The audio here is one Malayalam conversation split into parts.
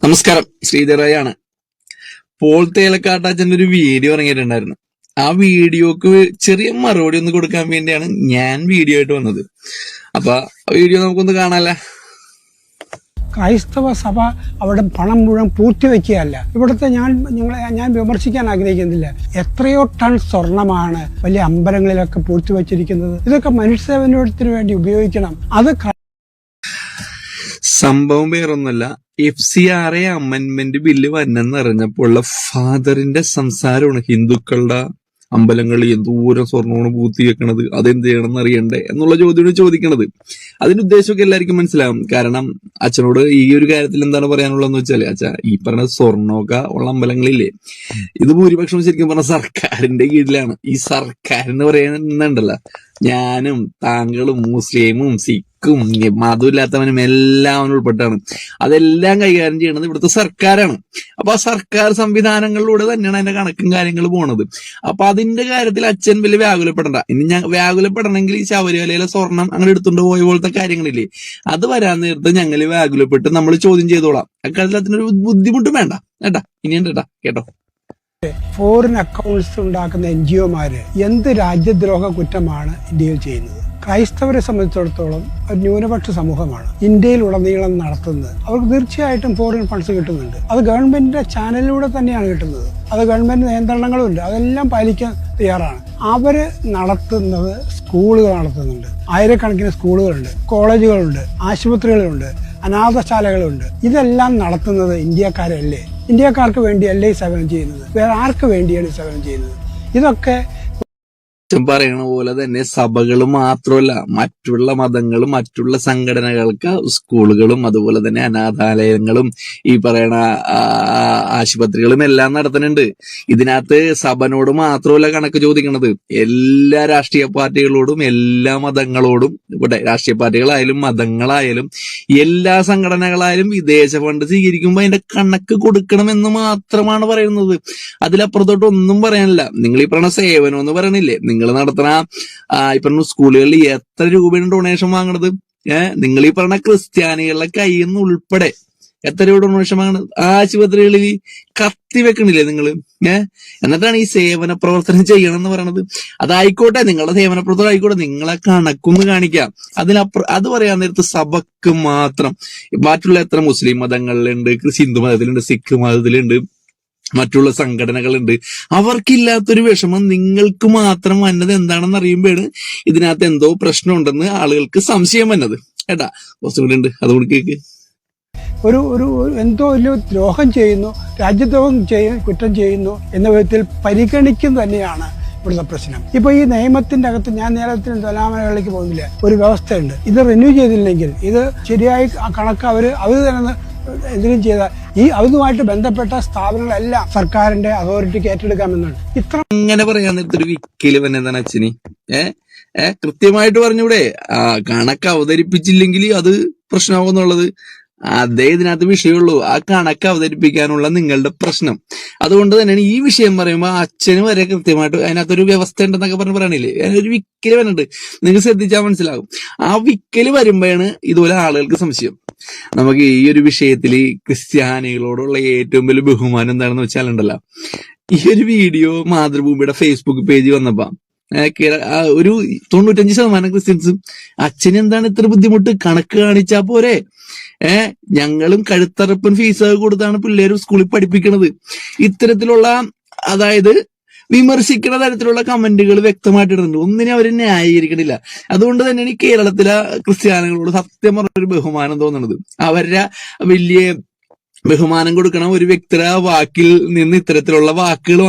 നമസ്കാരം, ശ്രീധരായാണ്. പോൾ തേലക്കാട്ടാച്ചന്റെ ഒരു വീഡിയോ ഇറങ്ങിയിട്ടുണ്ടായിരുന്നു. ആ വീഡിയോക്ക് ചെറിയ മറുപടി ഒന്ന് കൊടുക്കാൻ വേണ്ടിയാണ് ഞാൻ വീഡിയോ ആയിട്ട് വന്നത്. അപ്പൊ വീഡിയോ നമുക്കൊന്ന് കാണാല്ലേ. ക്രൈസ്തവ സഭ അവിടെ പണം മുഴുവൻ പൂഴ്ത്തിവെക്കുകയല്ല. ഇവിടുത്തെ ഞാൻ വിമർശിക്കാൻ ആഗ്രഹിക്കുന്നില്ല. എത്രയോ ടൺ സ്വർണമാണ് വലിയ അമ്പലങ്ങളിലൊക്കെ പൂഴ്ത്തിവെച്ചിരിക്കുന്നത്. ഇതൊക്കെ മനുഷ്യസേവനത്തിന് വേണ്ടി ഉപയോഗിക്കണം. അത് സംഭവം വേറൊന്നുമല്ല, FCRA അമെന്റ്മെന്റ് ബില്ല് വന്നെന്ന് അറിഞ്ഞപ്പോഴുള്ള ഫാദറിന്റെ സംസാരമാണ്. ഹിന്ദുക്കളുടെ അമ്പലങ്ങളിൽ എന്തോരം സ്വർണ്ണമാണ് പൂത്തി വെക്കണത്, അതെന്ത് ചെയ്യണമെന്ന് അറിയണ്ടേ എന്നുള്ള ചോദ്യമാണ് ചോദിക്കണത്. അതിന്റെ ഉദ്ദേശമൊക്കെ എല്ലാവർക്കും മനസ്സിലാവും. കാരണം അച്ഛനോട് ഈ ഒരു കാര്യത്തിൽ എന്താണ് പറയാനുള്ളതെന്ന് വെച്ചാല്, അച്ഛാ ഈ പറഞ്ഞ സ്വർണ്ണമൊക്കെ ഉള്ള അമ്പലങ്ങളില്ലേ, ഇത് ഭൂരിപക്ഷം ശരിക്കും പറഞ്ഞ സർക്കാരിന്റെ കീഴിലാണ്. ഈ സർക്കാർ എന്ന് പറയുന്നുണ്ടല്ലോ, ഞാനും താങ്കളും മുസ്ലിമും സിഖും മതമില്ലാത്തവനും എല്ലാം ഉൾപ്പെട്ടാണ്. അതെല്ലാം കൈകാര്യം ചെയ്യണത് ഇവിടുത്തെ സർക്കാരാണ്. അപ്പൊ ആ സർക്കാർ സംവിധാനങ്ങളിലൂടെ തന്നെയാണ് അതിന്റെ കണക്കും കാര്യങ്ങളും പോണത്. അപ്പൊ അതിന്റെ കാര്യത്തിൽ അച്ഛൻ വലിയ വ്യാകുലപ്പെടണ്ട. ഇനി ഞാൻ വ്യാകുലപ്പെടണമെങ്കിൽ ഈ ശബരിമലയിലെ സ്വർണം അങ്ങനെ എടുത്തുകൊണ്ട് പോയ പോലത്തെ കാര്യങ്ങളില്ലേ, അത് വരാൻ നേരത്ത് ഞങ്ങൾ വ്യാകുലപ്പെട്ട് നമ്മൾ ചോദ്യം ചെയ്തോളാം. അക്കാര്യത്തിൽ അതിനൊരു ബുദ്ധിമുട്ടും വേണ്ട കേട്ടാ. ഇനിയുണ്ട് കേട്ടാ, കേട്ടോ. ഫോറിൻ അക്കൗണ്ട്സ് ഉണ്ടാക്കുന്ന NGOമാര് എന്ത് രാജ്യദ്രോഹ കുറ്റമാണ് ഇന്ത്യയിൽ ചെയ്യുന്നത്? ക്രൈസ്തവരെ സംബന്ധിച്ചിടത്തോളം ഒരു ന്യൂനപക്ഷ സമൂഹമാണ് ഇന്ത്യയിൽ ഉടനീളം നടത്തുന്നത്. അവർക്ക് തീർച്ചയായിട്ടും ഫോറിൻ ഫണ്ട്സ് കിട്ടുന്നുണ്ട്. അത് ഗവൺമെന്റിന്റെ ചാനലിലൂടെ തന്നെയാണ് കിട്ടുന്നത്. അത് ഗവൺമെന്റ് നിയന്ത്രണങ്ങളുണ്ട്, അതെല്ലാം പാലിക്കാൻ തയ്യാറാണ്. അവര് നടത്തുന്നത് സ്കൂളുകൾ നടത്തുന്നുണ്ട്. ആയിരക്കണക്കിന് സ്കൂളുകളുണ്ട്, കോളേജുകളുണ്ട്, ആശുപത്രികളുണ്ട്, അനാഥശാലകളുണ്ട്. ഇതെല്ലാം നടത്തുന്നത് ഇന്ത്യക്കാരല്ലേ? ഇന്ത്യക്കാർക്ക് വേണ്ടിയല്ലേ ഈ സേവനം ചെയ്യുന്നത്? വേറെ ആർക്ക് വേണ്ടിയാണ് സേവനം ചെയ്യുന്നത്? ഇതൊക്കെ പറയണ പോലെ തന്നെ സഭകൾ മാത്രമല്ല, മറ്റുള്ള മതങ്ങളും മറ്റുള്ള സംഘടനകൾക്ക് സ്കൂളുകളും അതുപോലെ തന്നെ അനാഥാലയങ്ങളും ഈ പറയണ ആശുപത്രികളും എല്ലാം നടത്തുന്നുണ്ട്. ഇതിനകത്ത് സഭനോട് മാത്രമല്ല കണക്ക് ചോദിക്കണത്, എല്ലാ രാഷ്ട്രീയ പാർട്ടികളോടും എല്ലാ മതങ്ങളോടും, ഇവിടെ രാഷ്ട്രീയ പാർട്ടികളായാലും മതങ്ങളായാലും എല്ലാ സംഘടനകളായാലും വിദേശ ഫണ്ട് സ്വീകരിക്കുമ്പോൾ അതിന്റെ കണക്ക് കൊടുക്കണമെന്ന് മാത്രമാണ് പറയുന്നത്. അതിലപ്പുറത്തോട്ട് ഒന്നും പറയാനില്ല. നിങ്ങൾ ഈ പറഞ്ഞ സേവനം എന്ന് പറയണില്ലേ, നിങ്ങൾ നടത്തുന്ന ഈ പറഞ്ഞ സ്കൂളുകളിൽ എത്ര രൂപയാണ് ഡൊണേഷൻ വാങ്ങണത്? നിങ്ങൾ ഈ പറഞ്ഞ ക്രിസ്ത്യാനികളുടെ കയ്യിൽ നിന്ന് ഉൾപ്പെടെ എത്ര രൂപ ഡൊണേഷൻ വാങ്ങണത്? ആശുപത്രികളിൽ കത്തി വെക്കണില്ലേ നിങ്ങള്? എന്നിട്ടാണ് ഈ സേവന പ്രവർത്തനം ചെയ്യണം എന്ന് പറയണത്. അതായിക്കോട്ടെ, നിങ്ങളുടെ സേവന പ്രവർത്തനം ആയിക്കോട്ടെ, നിങ്ങളെ കണക്കൊന്ന് കാണിക്കാം. അത് പറയാൻ നേരത്ത് സഭക്ക് മാത്രം. മറ്റുള്ള എത്ര മുസ്ലിം മതങ്ങളിലുണ്ട്, ഹിന്ദു മതത്തിലുണ്ട്, സിഖ് മതത്തിലുണ്ട്, മറ്റുള്ള സംഘടനകളുണ്ട്. അവർക്കില്ലാത്തൊരു വിഷമം നിങ്ങൾക്ക് മാത്രം വന്നത് എന്താണെന്ന് അറിയുമ്പോഴാണ് ഇതിനകത്ത് എന്തോ പ്രശ്നം ഉണ്ടെന്ന് ആളുകൾക്ക് സംശയം വന്നത്. കേട്ടാ, കുറച്ചുകൂടി ഉണ്ട്, അതുകൊണ്ട് കേക്ക്. ഒരു എന്തോ ഒരു ദ്രോഹം ചെയ്യുന്നു, രാജ്യദ്രോഹം കുറ്റം ചെയ്യുന്നു എന്ന വിധത്തിൽ പരിഗണിക്കുന്നത് തന്നെയാണ് ഇവിടുത്തെ പ്രശ്നം. ഇപ്പൊ ഈ നിയമത്തിന്റെ അകത്ത്, ഞാൻ നേരത്തെ തുലാമലകളിലേക്ക് പോകുന്നില്ല, ഒരു വ്യവസ്ഥയുണ്ട്. ഇത് റിന്യൂ ചെയ്തില്ലെങ്കിൽ, ഇത് ശരിയായി കണക്ക് അവര് തന്നെ എന്തെങ്കിലും ചെയ്താൽ ഈ അതുമായിട്ട് ബന്ധപ്പെട്ട സ്ഥാപനങ്ങളെല്ലാം സർക്കാരിന്റെ അതോറിറ്റിക്ക് ഏറ്റെടുക്കാമെന്നാണ്. അങ്ങനെ പറയാൻ നേരത്തെ ഒരു വിക്കല് തന്നെ എന്താണ് അച്ഛന്? കൃത്യമായിട്ട് പറഞ്ഞൂടെ? കണക്ക് അവതരിപ്പിച്ചില്ലെങ്കിൽ അത് പ്രശ്നമാകുന്നുള്ളത് അതേ ഇതിനകത്ത് വിഷയമുള്ളൂ. ആ കണക്ക് അവതരിപ്പിക്കാനുള്ള നിങ്ങളുടെ പ്രശ്നം. അതുകൊണ്ട് തന്നെയാണ് ഈ വിഷയം പറയുമ്പോൾ അച്ഛന് വരെ കൃത്യമായിട്ട് അതിനകത്തൊരു വ്യവസ്ഥ ഉണ്ടെന്നൊക്കെ പറയണില്ലേ, അതിനൊരു വിക്കല് വരുന്നുണ്ട്. നിങ്ങൾക്ക് ശ്രദ്ധിച്ചാൽ മനസ്സിലാകും. ആ വിക്കല് വരുമ്പോഴാണ് ഇതുപോലെ ആളുകൾക്ക് സംശയം. നമുക്ക് ഈ ഒരു വിഷയത്തിൽ ക്രിസ്ത്യാനികളോടുള്ള ഏറ്റവും വലിയ ബഹുമാനം എന്താണെന്ന് വെച്ചാലുണ്ടല്ലോ, ഈ ഒരു വീഡിയോ മാതൃഭൂമിയുടെ ഫേസ്ബുക്ക് പേജ് വന്നപ്പോ ഒരു 95% ക്രിസ്ത്യൻസും അച്ഛന് എന്താണ് ഇത്ര ബുദ്ധിമുട്ട്, കണക്ക് കാണിച്ചാ പോരെ, ഞങ്ങളും കഴുത്തറപ്പൻ ഫീസ് കൊടുത്താണ് പിള്ളേര് സ്കൂളിൽ പഠിപ്പിക്കണത്. ഇത്തരത്തിലുള്ള, അതായത് വിമർശിക്കുന്ന തരത്തിലുള്ള കമന്റുകൾ വ്യക്തമായിട്ടിടുന്നുണ്ട്. ഒന്നിനെ അവർ ന്യായീകരിക്കണില്ല. അതുകൊണ്ട് തന്നെയാണ് ഈ കേരളത്തിലെ ക്രിസ്ത്യാനികളോട് സത്യം പറഞ്ഞൊരു ബഹുമാനം തോന്നുന്നത്. അവരുടെ വലിയ ബഹുമാനം കൊടുക്കണം ഒരു വ്യക്തിയുടെ വാക്കിൽ നിന്ന് ഇത്തരത്തിലുള്ള വാക്കുകൾ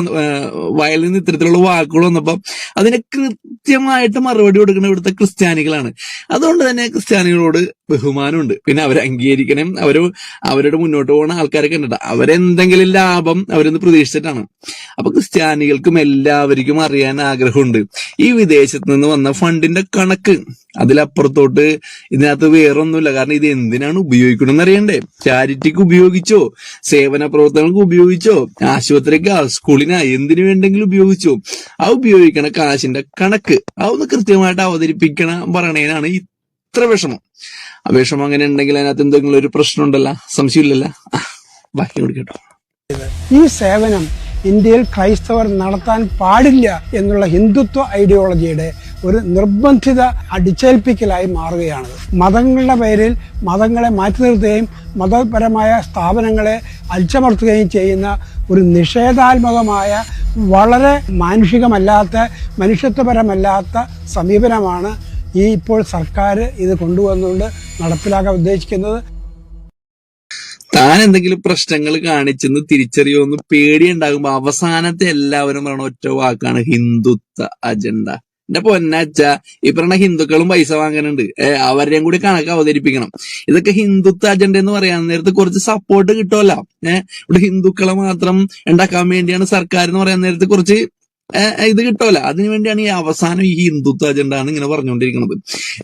വായിൽ നിന്ന് ഇത്തരത്തിലുള്ള വാക്കുകൾ വന്നപ്പോ അതിന് കൃത്യമായിട്ട് മറുപടി കൊടുക്കുന്ന ഇവിടുത്തെ ക്രിസ്ത്യാനികളാണ്. അതുകൊണ്ട് തന്നെ ക്രിസ്ത്യാനികളോട് ബഹുമാനമുണ്ട്. പിന്നെ അവരെ അംഗീകരിക്കണം. അവരുടെ മുന്നോട്ട് പോകുന്ന ആൾക്കാരൊക്കെ ഉണ്ട്, അവരെന്തെങ്കിലും ലാഭം അവരൊന്ന് പ്രതീക്ഷിച്ചിട്ടാണ്. അപ്പൊ ക്രിസ്ത്യാനികൾക്കും എല്ലാവർക്കും അറിയാൻ ആഗ്രഹമുണ്ട് ഈ വിദേശത്ത് നിന്ന് വന്ന ഫണ്ടിന്റെ കണക്ക്. അതിലപ്പുറത്തോട്ട് ഇതിനകത്ത് വേറൊന്നുമില്ല. കാരണം ഇത് എന്തിനാണ് ഉപയോഗിക്കണമെന്ന് അറിയണ്ടേ? ചാരിറ്റിക്ക് ഉപയോഗിച്ചോ, സേവന പ്രവർത്തനങ്ങൾക്ക് ഉപയോഗിച്ചോ, ആശുപത്രിക്ക്, സ്കൂളിന്, എന്തിനു വേണ്ടെങ്കിലും ഉപയോഗിച്ചോ, ആ ഉപയോഗിക്കണ കാശിന്റെ കണക്ക് അതൊന്ന് കൃത്യമായിട്ട് പറയണേനാണ് ഇത്ര വിഷമം. ആ വിഷമം അങ്ങനെ ഉണ്ടെങ്കിൽ അതിനകത്ത് എന്തെങ്കിലും ഒരു പ്രശ്നം ഉണ്ടല്ലോ, സംശയമില്ലല്ലോ. ബാക്കി കൊടുക്കട്ടോ. ഈ സേവനം ഇന്ത്യയിൽ ക്രൈസ്തവർ നടത്താൻ പാടില്ല എന്നുള്ള ഹിന്ദുത്വ ഐഡിയോളജിയുടെ ഒരു നിർബന്ധിത അടിച്ചേൽപ്പിക്കലായി മാറുകയാണ്. മതങ്ങളുടെ പേരിൽ മതങ്ങളെ മാറ്റി നിർത്തുകയും മതപരമായ സ്ഥാപനങ്ങളെ അടിച്ചമർത്തുകയും ചെയ്യുന്ന ഒരു നിഷേധാത്മകമായ, വളരെ മാനുഷികമല്ലാത്ത, മനുഷ്യത്വപരമല്ലാത്ത സമീപനമാണ് ഇപ്പോൾ സർക്കാർ ഇത് കൊണ്ടുവന്നുകൊണ്ട് നടപ്പിലാക്കാൻ ഉദ്ദേശിക്കുന്നത്. താൻ എന്തെങ്കിലും പ്രശ്നങ്ങൾ കാണിച്ചെന്ന് തിരിച്ചറിയുമെന്ന് പേടിയുണ്ടാകുമ്പോ അവസാനത്തെ എല്ലാവരും പറയണ ഒറ്റ വാക്കാണ് ഹിന്ദുത്വ അജണ്ട. എന്റെ പൊന്നച്ച, ഈ പറഞ്ഞ ഹിന്ദുക്കളും പൈസ വാങ്ങാനുണ്ട്, അവരുടെയും കൂടി കണക്ക് അവതരിപ്പിക്കണം. ഇതൊക്കെ ഹിന്ദുത്വ അജണ്ട എന്ന് പറയാൻ നേരത്ത് കുറച്ച് സപ്പോർട്ട് കിട്ടുമല്ലോ. ഇവിടെ ഹിന്ദുക്കളെ മാത്രം ഉണ്ടാക്കാൻ വേണ്ടിയാണ് സർക്കാർ എന്ന് പറയാൻ നേരത്ത് കുറച്ച് ഇത് കിട്ടുമല്ലോ. അതിനുവേണ്ടിയാണ് ഈ അവസാനം ഈ ഹിന്ദുത്വ അജണ്ട ആണ് ഇങ്ങനെ പറഞ്ഞുകൊണ്ടിരിക്കുന്നത്.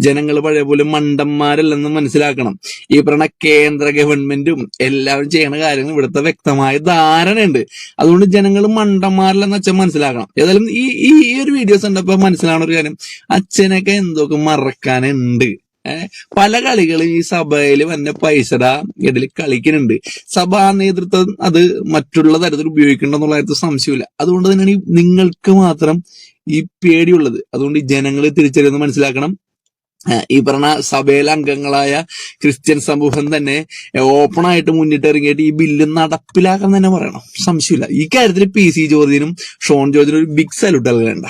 ജനങ്ങൾ പഴയ പോലെ മണ്ടന്മാരല്ലെന്ന് മനസ്സിലാക്കണം. ഈ പറഞ്ഞ കേന്ദ്ര ഗവൺമെന്റും എല്ലാവരും ചെയ്യണ കാര്യങ്ങൾ ഇവിടുത്തെ വ്യക്തമായ ധാരണയുണ്ട്. അതുകൊണ്ട് ജനങ്ങൾ മണ്ടന്മാരല്ലെന്ന് അച്ഛൻ മനസ്സിലാക്കണം. ഏതായാലും ഈ ഒരു വീഡിയോസ് കണ്ടപ്പോ മനസ്സിലാവുന്ന ഒരു കാര്യം, അച്ഛനൊക്കെ എന്തൊക്കെ മറക്കാനുണ്ട്. പല കളികളും ഈ സഭയിൽ വന്ന പൈസയുടെ ഇതിൽ കളിക്കുന്നുണ്ട്. സഭാ നേതൃത്വം അത് മറ്റുള്ള തരത്തിൽ ഉപയോഗിക്കണ്ടെന്നുള്ള കാര്യത്തിൽ സംശയമില്ല. അതുകൊണ്ട് തന്നെയാണ് നിങ്ങൾക്ക് മാത്രം ഈ പേടിയുള്ളത്. അതുകൊണ്ട് ഈ ജനങ്ങളെ തിരിച്ചറിയുന്നത് മനസ്സിലാക്കണം. ഈ പറഞ്ഞ സഭയിലെ അംഗങ്ങളായ ക്രിസ്ത്യൻ സമൂഹം തന്നെ ഓപ്പണായിട്ട് മുന്നിട്ട് ഇറങ്ങിയിട്ട് ഈ ബില്ല് നടപ്പിലാക്കാൻ തന്നെ പറയണം. സംശയമില്ല. ഈ കാര്യത്തിൽ PC ജോർജിനും ഷോൺ ജോർജിനും ഒരു ബിഗ് സല്യൂട്ട് നൽകേണ്ട.